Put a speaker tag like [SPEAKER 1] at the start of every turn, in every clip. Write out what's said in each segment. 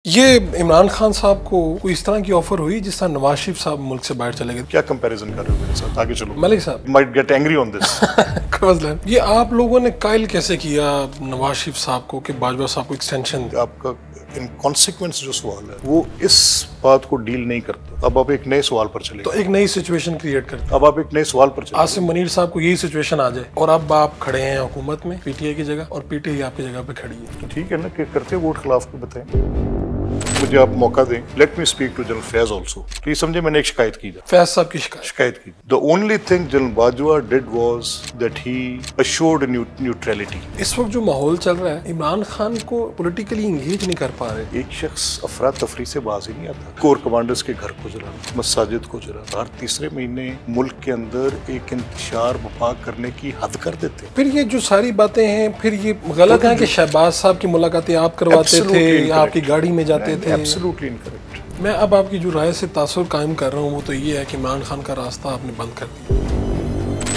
[SPEAKER 1] ये इमरान खान साहब को कोई इस तरह की ऑफर हुई जिस तरह नवाज शरीफ साहब मुल्क से बाहर चले गए।
[SPEAKER 2] क्या कंपैरिजन कर रहे हो मेरे साथ? आगे चलो।
[SPEAKER 1] मलिक साहब
[SPEAKER 2] might get angry on this.
[SPEAKER 1] ये आप लोगों ने कायल कैसे किया नवाज शरीफ साहब को कि बाजवा साहब को एक्सटेंशन?
[SPEAKER 2] आपका इन कॉन्सिक्वेंस जो सवाल है वो इस बात को डील नहीं करता। अब आप एक नए सवाल पर चले,
[SPEAKER 1] तो एक नई सिचुएशन क्रिएट करते।
[SPEAKER 2] अब आप एक नए सवाल पर चले।
[SPEAKER 1] आसिम मुनीर साहब को यही सिचुएशन आ जाए और अब आप खड़े हैं हुकूमत में पीटीआई की जगह और पीटीआई आपकी जगह पे खड़ी है,
[SPEAKER 2] तो ठीक है ना कि करते वोट खिलाफ को बताएं। मुझे आप मौका दें। Let me speak to general Faiz also. तो ये समझे मैंने एक शिकायत की था।
[SPEAKER 1] फैज साहब की
[SPEAKER 2] शिकायत की। The only thing general Bajwa did was that he assured neutrality.
[SPEAKER 1] इस वक्त जो माहौल चल रहा है इमरान खान को पॉलिटिकली इंगेज नहीं कर पा रहे।
[SPEAKER 2] एक शख्स अफरा तफरी से बाज ही नहीं आता। कोर कमांडर्स के घर को जला, मसाजिद को जला, हर तीसरे महीने मुल्क के अंदर एक इंतशार बपा करने की हद कर देते।
[SPEAKER 1] फिर ये जो सारी बातें हैं फिर ये गलत है कि शहबाज साहब की मुलाकातें आप करवाते थे या आपकी गाड़ी में जाते थे?
[SPEAKER 2] Absolutely incorrect.
[SPEAKER 1] मैं अब आपकी जो राय से तासुर कायम कर रहा हूँ वो तो ये है कि इमरान खान का रास्ता आपने बंद कर दिया।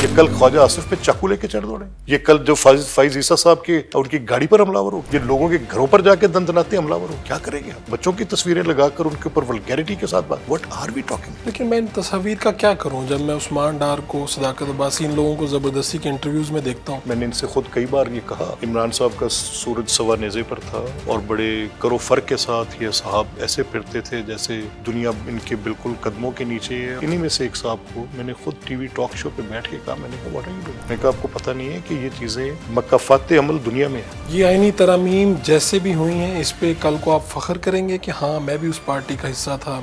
[SPEAKER 2] ये कल ख्वाजा आसिफ पे चाकू लेके चढ़ दौड़े। ये कल जो फाइज ईसा साहब के उनकी गाड़ी पर हमलावर हो, ये लोगों के घरों पर जाके दंदनाते हमलावर हो। क्या करेंगे आप? बच्चों की तस्वीरें लगाकर उनके ऊपर वल्गैरिटी के साथ बात। What are we talking?
[SPEAKER 1] लेकिन मैं इन तस्वीर का क्या करूं जब मैं उस्मान डार को, सदाकत अब्बासी, इन लोगों को जबरदस्ती के इंटरव्यूज में देखता हूं।
[SPEAKER 2] मैंने इनसे खुद कई बार ये कहा, इमरान साहब का सूरज सवा नेज़े पर था और बड़े करो फर्क के साथ ये साहब ऐसे फिरते थे जैसे दुनिया इनके बिल्कुल कदमों के नीचे है। इन्हीं में से एक साहब को मैंने खुद टीवी टॉक शो पे बैठ के कहा, मैंने कहा व्हाट आर यू डूइंग? मैंने कहा आपको पता नहीं है कि ये चीजें मकाफात अमल दुनिया में है।
[SPEAKER 1] ये आईनी तरमीम जैसे भी हुई हैं इस पे कल को आप फख्र करेंगे कि हाँ मैं भी उस पार्टी का हिस्सा था।